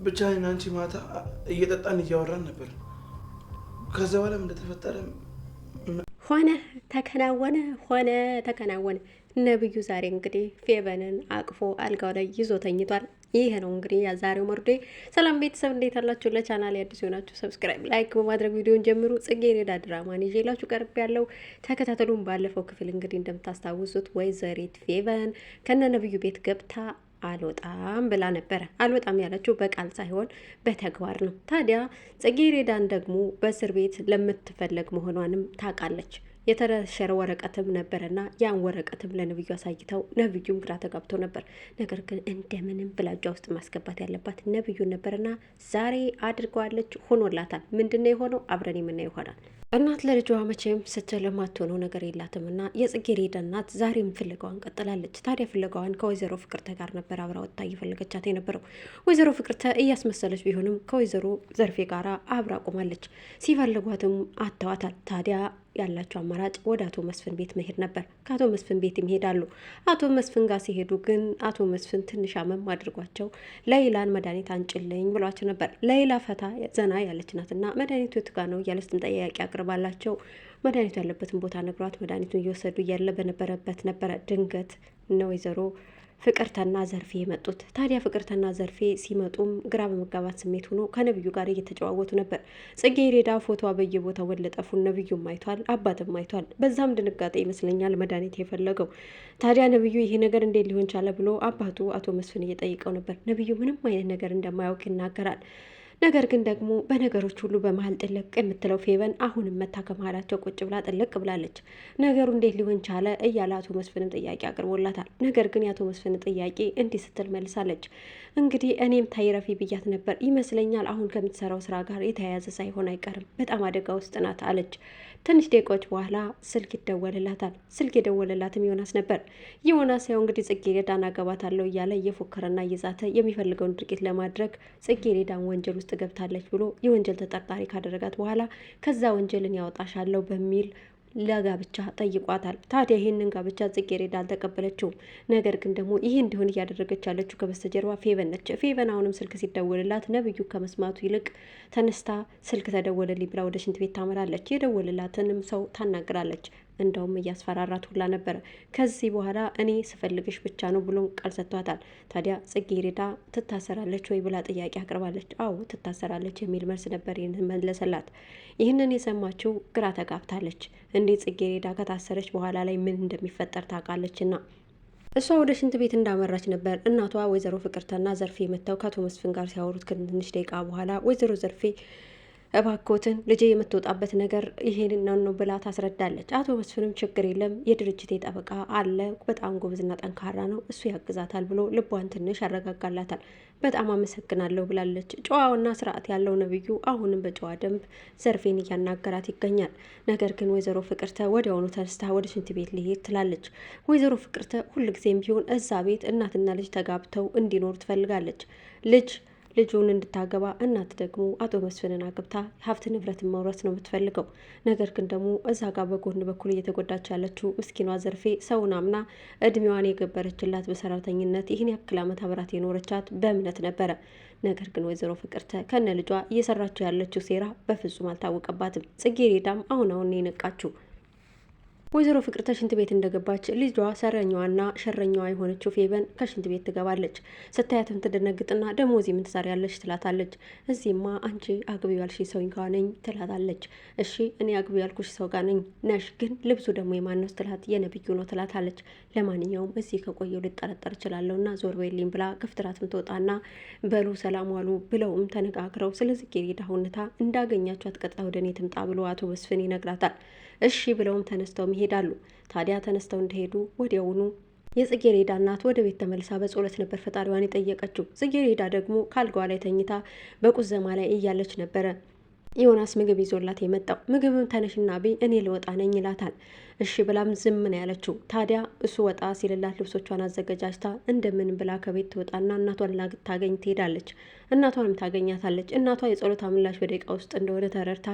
ብቻ አንቺ ማታ እየጠጣን እያወራን ነበር። ከዛ በኋላ እንደተፈጠረ ሆነ ተከናወነ። ነብዩ ዛሬ እንግዲህ ፌቨንን አቅፎ አልጋው ላይ ይዞ ተኝቷል። ይሄ ነው እንግዲህ ዛሬው መርዶ። ሰላም ቤተሰብ እንዴት አላችሁ? ለቻናል አዲስ የሆናችሁ ሰብስክራይብ፣ ላይክ በማድረግ ቪዲዮን ጀምሩ። ጽጌረዳ ድራማን ይዤላችሁ ቀርብ ያለው ተከታተሉን። ባለፈው ክፍል እንግዲህ እንደምታስታውሱት ወይዘሪት ፌቨን ከነ ነብዩ ቤት ገብታ አልወጣም ብላ ነበረ። አልወጣም ያለችው በቃል ሳይሆን በተግባር ነው። ታዲያ ጽጌረዳን ደግሞ በእስር ቤት ለምትፈለግ መሆኗንም ታውቃለች። የተረሸረ ወረቀትም ነበረና ያን ወረቀትም ለነብዩ አሳይተው ነብዩም ግራ ተጋብቶ ነበር። ነገር ግን እንደምንም ብላጇ ውስጥ ማስገባት ያለባት ነብዩን ነበርና ዛሬ አድርገዋለች፣ ሆኖላታል። ምንድነው የሆነው? አብረን የምናየው ይሆናል። እናት ለልጇ መቼም ስትል የማትሆነው ነገር የላትም እና የጽጌረዳ እናት ዛሬም ፍለጋዋን ቀጥላለች። ታዲያ ፍለጋዋን ከወይዘሮ ፍቅርተ ጋር ነበር አብራ ወጥታ እየፈለገቻት የነበረው። ወይዘሮ ፍቅርተ እያስመሰለች ቢሆንም ከወይዘሮ ዘርፌ ጋር አብራ ቆማለች። ሲፈልጓትም አተዋታል። ታዲያ ያላቸው አማራጭ ወደ አቶ መስፍን ቤት መሄድ ነበር። ከአቶ መስፍን ቤት ይሄዳሉ። አቶ መስፍን ጋር ሲሄዱ ግን አቶ መስፍን ትንሽ አመም አድርጓቸው ለይላን መድኃኒት አንጭልኝ ብሏቸው ነበር። ለይላ ፈታ ዘና ያለች ናትና መድኃኒቱ የት ጋ ነው እያለች ጥያቄ አቅርባላቸው መድኃኒቱ ያለበትን ቦታ ነግሯት መድኃኒቱን እየወሰዱ እያለ በነበረበት ነበረ ድንገት እነ ወይዘሮ ፍቅርተና ዘርፌ የመጡት። ታዲያ ፍቅርተና ዘርፌ ሲመጡም ግራ በመጋባት ስሜት ሆኖ ከነብዩ ጋር እየተጨዋወቱ ነበር። ጽጌረዳ ፎቶዋ በየቦታው ወለጠፉን ነብዩም አይቷል፣ አባትም አይቷል። በዛም ድንጋጤ ይመስለኛል መድኃኒት የፈለገው። ታዲያ ነብዩ ይሄ ነገር እንዴት ሊሆን ቻለ ብሎ አባቱ አቶ መስፍን እየጠይቀው ነበር። ነብዩ ምንም አይነት ነገር እንደማያውቅ ይናገራል። ነገር ግን ደግሞ በነገሮች ሁሉ በመሀል ጥልቅ የምትለው ፌቨን አሁንም መታ ከመሀላቸው ቁጭ ብላ ጥልቅ ብላለች። ነገሩ እንዴት ሊሆን ቻለ እያለ አቶ መስፍንን ጥያቄ አቅርቦላታል። ነገር ግን የአቶ መስፍንን ጥያቄ እንዲህ ስትል መልሳለች። እንግዲህ እኔም ታይረፊ ብያት ነበር ይመስለኛል። አሁን ከምትሰራው ስራ ጋር የተያያዘ ሳይሆን አይቀርም፣ በጣም አደጋ ውስጥ ናት አለች። ትንሽ ደቂቃዎች በኋላ ስልክ ይደወልላታል። ስልክ የደወልላትም ዮናስ ነበር። ዮናስ ያው እንግዲህ ጽጌረዳን አገባታለሁ እያለ እየፎከረና እየዛተ የሚፈልገውን ድርጊት ለማድረግ ጽጌረዳን ወንጀል ውስጥ ገብታለች ብሎ የወንጀል ተጠርጣሪ ካደረጋት በኋላ ከዛ ወንጀልን ያወጣሻለሁ በሚል ለጋብቻ ጠይቋታል። ታዲያ ይህንን ጋብቻ ጽጌረዳ አልተቀበለችውም። ነገር ግን ደግሞ ይህ እንዲሆን እያደረገች ያለችው ከበስተጀርባ ፌቨን ነች። ፌቨን አሁንም ስልክ ሲደወልላት ነብዩ ከመስማቱ ይልቅ ተነስታ ስልክ ተደወለልኝ ብላ ወደ ሽንት ቤት ታመራለች። የደወልላትንም ሰው ታናግራለች። እንደውም እያስፈራራት ሁላ ነበረ። ከዚህ በኋላ እኔ ስፈልግሽ ብቻ ነው ብሎ ቃል ሰጥቷታል። ታዲያ ጽጌረዳ ትታሰራለች ወይ ብላ ጥያቄ አቅርባለች። አዎ ትታሰራለች የሚል መልስ ነበር መለሰላት። ይህንን የሰማችው ግራ ተጋብታለች። እንዴት ጽጌረዳ ከታሰረች በኋላ ላይ ምን እንደሚፈጠር ታውቃለችና እሷ ወደ ሽንት ቤት እንዳመራች ነበር እናቷ ወይዘሮ ፍቅርተና ዘርፌ መጥተው ከአቶ መስፍን ጋር ሲያወሩት ከትንሽ ደቂቃ በኋላ ወይዘሮ ዘርፌ እባኮትን ልጄ የምትወጣበት ነገር ይሄን ነው ብላ ታስረዳለች። አቶ መስፍንም ችግር የለም የድርጅቴ ጠበቃ አለ፣ በጣም ጎበዝና ጠንካራ ነው፣ እሱ ያግዛታል ብሎ ልቧን ትንሽ ያረጋጋላታል። በጣም አመሰግናለሁ ብላለች። ጨዋውና ስርዓት ያለው ነብዩ አሁንም በጨዋ ደንብ ዘርፌን እያናገራት ይገኛል። ነገር ግን ወይዘሮ ፍቅርተ ወዲያውኑ ተነስታ ወደ ሽንት ቤት ልሄድ ትላለች። ወይዘሮ ፍቅርተ ሁልጊዜም ቢሆን እዛ ቤት እናትና ልጅ ተጋብተው እንዲኖሩ ትፈልጋለች። ልጁን እንድታገባ እናት ደግሞ አቶ መስፍንን አግብታ ሀብት ንብረትን መውረስ ነው የምትፈልገው። ነገር ግን ደግሞ እዛ ጋር በጎን በኩል እየተጎዳች ያለችው ምስኪኗ ዘርፌ ሰውን አምና እድሜዋን የገበረችላት በሰራተኝነት ይህን ያክል ዓመት አብራት የኖረቻት በእምነት ነበረ። ነገር ግን ወይዘሮ ፍቅርተ ከነ ልጇ እየሰራችው ያለችው ሴራ በፍጹም አልታወቀባትም። ጽጌረዳም አሁን የነቃችው ወይዘሮ ፍቅርተ ሽንት ቤት እንደገባች ልጇ ሰረኛዋና ሸረኛዋ የሆነችው ፌቨን ከሽንት ቤት ትገባለች። ስታያትም ትደነግጥና ደግሞ እዚህ ምን ትሰሪያለሽ ትላታለች። እዚህማ አንቺ አግቢ ያልሽ ሰው ጋር ነኝ ትላታለች። እሺ እኔ አግቢ ያልኩሽ ሰው ጋር ነኝ ነሽ፣ ግን ልብሱ ደግሞ የማን ነው ትላት። የነብዩ ነው ትላታለች። ለማንኛውም እዚህ ከቆየው ልጠረጠር እችላለሁና ዞር በይልኝ ብላ ክፍትራትም ትወጣና በሉ ሰላም ዋሉ ብለውም ተነጋግረው ስለዚህ ጽጌረዳ ሁኔታ እንዳገኛቸው አትቀጣ ወደ እኔ ትምጣ ብሎ አቶ መስፍን ይነግራታል። እሺ ብለውም ተነስተው ይሄዳሉ። ታዲያ ተነስተው እንደሄዱ ወዲያውኑ የጽጌሬዳ እናት ወደ ቤት ተመልሳ በጸሎት ነበር ፈጣሪዋን የጠየቀችው። ጽጌሬዳ ደግሞ ካልጋዋ ላይ ተኝታ በቁዘማ ላይ እያለች ነበረ ዮናስ ምግብ ይዞላት የመጣው። ምግብም ተነሽና ቤ እኔ ልወጣ ነኝ ይላታል። እሺ ብላም ዝም ነው ያለችው። ታዲያ እሱ ወጣ ሲልላት ልብሶቿን አዘገጃጅታ እንደምን ብላ ከቤት ትወጣና እናቷን ላታገኝ ትሄዳለች። እናቷንም ታገኛታለች። እናቷ የጸሎት ምላሽ በደቂቃ ውስጥ እንደሆነ ተረድታ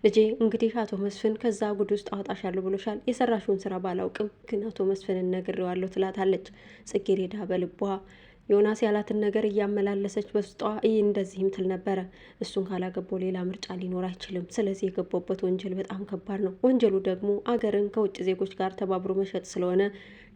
ልጄ እንግዲህ አቶ መስፍን ከዛ ጉድ ውስጥ አወጣሻለሁ ብሎሻል። የሰራሽውን ስራ ባላውቅም ግን አቶ መስፍንን ነግሬዋለሁ ትላታለች። ጽጌሬዳ በልቧ ዮናስ ያላትን ነገር እያመላለሰች በውስጧ ይህ እንደዚህም ትል ነበረ። እሱን ካላገባው ሌላ ምርጫ ሊኖር አይችልም። ስለዚህ የገባበት ወንጀል በጣም ከባድ ነው። ወንጀሉ ደግሞ አገርን ከውጭ ዜጎች ጋር ተባብሮ መሸጥ ስለሆነ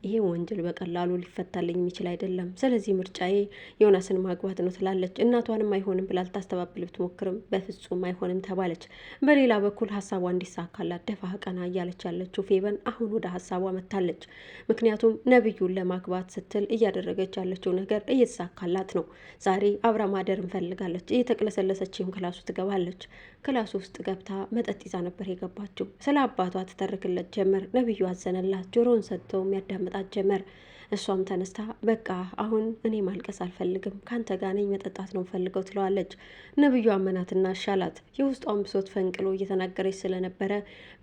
ይሄ ወንጀል በቀላሉ ሊፈታልኝ የሚችል አይደለም። ስለዚህ ምርጫዬ ዮናስን ማግባት ነው ትላለች። እናቷንም አይሆንም ብላ ልታስተባብል ብትሞክርም በፍጹም አይሆንም ተባለች። በሌላ በኩል ሀሳቧ እንዲሳካላት ደፋ ቀና እያለች ያለችው ፌቨን አሁን ወደ ሀሳቧ መታለች። ምክንያቱም ነብዩን ለማግባት ስትል እያደረገች ያለችው ነገር እየተሳካላት ነው። ዛሬ አብራ ማደር እንፈልጋለች። እየተቅለሰለሰችም ክላሱ ትገባለች። ክላሱ ውስጥ ገብታ መጠጥ ይዛ ነበር የገባችው። ስለ አባቷ ትተርክለት ጀመር። ነብዩ አዘነላት። ጆሮውን ሰጥተው የሚያዳምጣት ጀመር። እሷም ተነስታ በቃ አሁን እኔ ማልቀስ አልፈልግም፣ ካንተ ጋር ነኝ፣ መጠጣት ነው ፈልገው ትለዋለች። ነብዩ አመናትና አሻላት። የውስጧን ብሶት ፈንቅሎ እየተናገረች ስለነበረ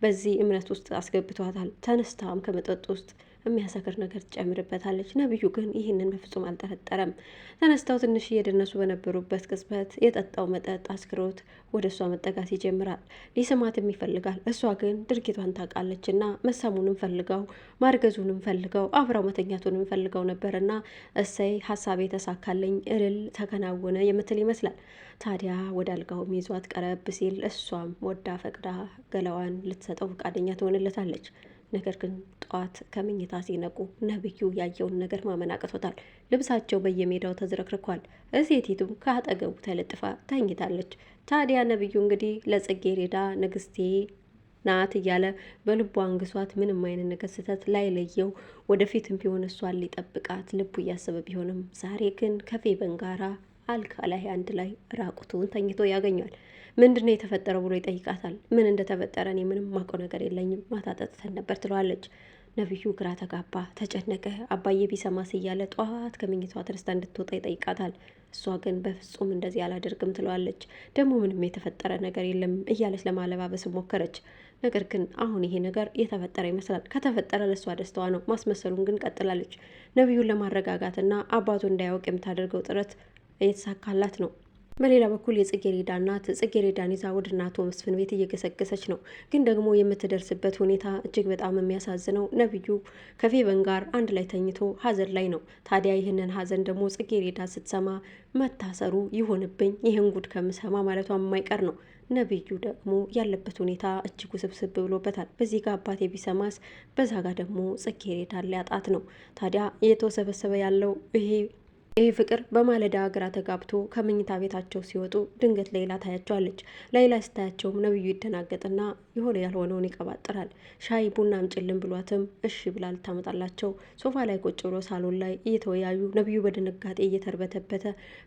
በዚህ እምነት ውስጥ አስገብቷታል። ተነስታም ከመጠጥ ውስጥ የሚያሰክር ነገር ትጨምርበታለች። ነብዩ ግን ይህንን በፍጹም አልጠረጠረም። ተነስተው ትንሽ እየደነሱ በነበሩበት ቅጽበት የጠጣው መጠጥ አስክሮት ወደ እሷ መጠጋት ይጀምራል። ሊስማትም ይፈልጋል። እሷ ግን ድርጊቷን ታውቃለች እና መሳሙንም ፈልገው ማርገዙንም ፈልገው አብረው መተኛቱንም ፈልገው ነበርና እሰይ ሀሳቤ ተሳካለኝ እልል ተከናወነ የምትል ይመስላል። ታዲያ ወደ አልጋውም ይዟት ቀረብ ሲል እሷም ወዳ ፈቅዳ ገላዋን ልትሰጠው ፈቃደኛ ትሆንለታለች። ነገር ግን ጠዋት ከምኝታ ሲነቁ ነብዩ ያየውን ነገር ማመን አቅቶታል። ልብሳቸው በየሜዳው ተዝረክርኳል። እሴቲቱም ከአጠገቡ ተለጥፋ ተኝታለች። ታዲያ ነብዩ እንግዲህ ለጽጌሬዳ ንግስቴ ናት እያለ በልቡ አንግሷት ምንም አይነት ነገር ስህተት ላይ ለየው ወደፊትም ቢሆን እሷን ሊጠብቃት ልቡ እያሰበ ቢሆንም ዛሬ ግን ከፌቨን ጋራ አልጋ ላይ አንድ ላይ ራቁቱን ተኝቶ ያገኛል። ምንድነው የተፈጠረው ብሎ ይጠይቃታል። ምን እንደተፈጠረ እኔ ምንም ማውቀው ነገር የለኝም፣ ማታ ጠጥተን ነበር ትለዋለች። ነብዩ ግራ ተጋባ፣ ተጨነቀ። አባዬ ቢሰማስ እያለ ጠዋት ከምኝቷ ተነስታ እንድትወጣ ይጠይቃታል። እሷ ግን በፍጹም እንደዚህ አላደርግም ትለዋለች። ደግሞ ምንም የተፈጠረ ነገር የለም እያለች ለማለባበስ ሞከረች። ነገር ግን አሁን ይሄ ነገር የተፈጠረ ይመስላል። ከተፈጠረ ለእሷ ደስታዋ ነው። ማስመሰሉን ግን ቀጥላለች። ነብዩን ለማረጋጋትና አባቱ እንዳያውቅ የምታደርገው ጥረት እየተሳካላት ነው። በሌላ በኩል የጽጌሬዳ እናት ጽጌሬዳን ይዛ ወደ እናቶ መስፍን ቤት እየገሰገሰች ነው። ግን ደግሞ የምትደርስበት ሁኔታ እጅግ በጣም የሚያሳዝነው ነብዩ ከፌቨን ጋር አንድ ላይ ተኝቶ ሀዘን ላይ ነው። ታዲያ ይህንን ሀዘን ደግሞ ጽጌሬዳ ስትሰማ መታሰሩ ይሆንብኝ ይህን ጉድ ከምሰማ ማለቷ የማይቀር ነው። ነብዩ ደግሞ ያለበት ሁኔታ እጅግ ውስብስብ ብሎበታል። በዚህ ጋር አባቴ ቢሰማስ፣ በዛ ጋር ደግሞ ጽጌሬዳን ሊያጣት ነው። ታዲያ እየተወሰበሰበ ያለው ይህ ፍቅር በማለዳ ግራ ተጋብቶ ከምኝታ ቤታቸው ሲወጡ ድንገት ሌላ ታያቸዋለች። ሌላ ስታያቸውም ነብዩ ይደናገጥና የሆነ ያልሆነውን ይቀባጥራል። ሻይ ቡና አምጪልን ብሏትም እሺ ብላ ልታመጣላቸው ሶፋ ላይ ቁጭ ብሎ ሳሎን ላይ እየተወያዩ ነብዩ በድንጋጤ እየተርበተበተ፣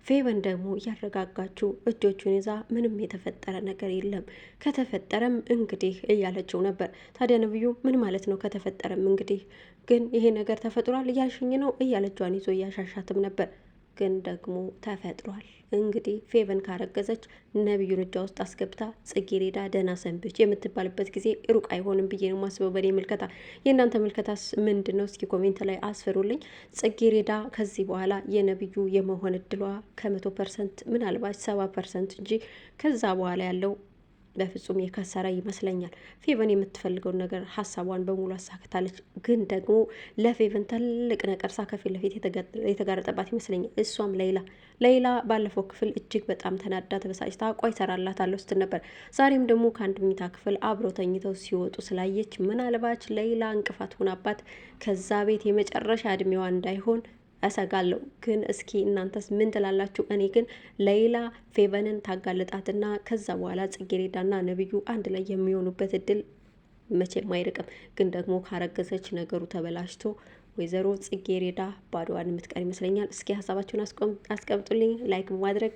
ፌቨን ደግሞ እያረጋጋችው እጆቹን ይዛ ምንም የተፈጠረ ነገር የለም ከተፈጠረም እንግዲህ እያለችው ነበር። ታዲያ ነብዩ ምን ማለት ነው ከተፈጠረም እንግዲህ ግን ይሄ ነገር ተፈጥሯል እያልሽኝ ነው እያለቿን ይዞ እያሻሻትም ነበር። ግን ደግሞ ተፈጥሯል እንግዲህ ፌቨን ካረገዘች ነብዩን እጇ ውስጥ አስገብታ ጽጌሬዳ ደህና ሰንብች የምትባልበት ጊዜ ሩቅ አይሆንም ብዬ ነው ማስበው። በኔ ምልከታ፣ የእናንተ ምልከታስ ምንድን ነው? እስኪ ኮሜንት ላይ አስፈሩልኝ። ጽጌሬዳ ከዚህ በኋላ የነብዩ የመሆን እድሏ ከ100% ምናልባት 70% እንጂ ከዛ በኋላ ያለው በፍጹም የከሰረ ይመስለኛል። ፌቨን የምትፈልገውን ነገር ሀሳቧን በሙሉ አሳክታለች። ግን ደግሞ ለፌቨን ትልቅ ነቀርሳ ከፊት ለፊት የተጋረጠባት ይመስለኛል። እሷም ሌላ ባለፈው ክፍል እጅግ በጣም ተናዳ ተበሳጭታ ቆይ እሰራላታለሁ ስትል ነበር። ዛሬም ደግሞ ከአንድ መኝታ ክፍል አብረው ተኝተው ሲወጡ ስላየች ምናልባች ሌላ እንቅፋት ሆናባት ከዛ ቤት የመጨረሻ እድሜዋ እንዳይሆን እሰጋለሁ። ግን እስኪ እናንተስ ምን ትላላችሁ? እኔ ግን ሌላ ፌቨንን ታጋልጣትና ከዛ በኋላ ጽጌሬዳና ነብዩ አንድ ላይ የሚሆኑበት እድል መቼም አይርቅም። ግን ደግሞ ካረገዘች ነገሩ ተበላሽቶ ወይዘሮ ጽጌሬዳ ባዶዋን የምትቀር ይመስለኛል። እስኪ ሀሳባችሁን አስቀምጡልኝ። ላይክ በማድረግ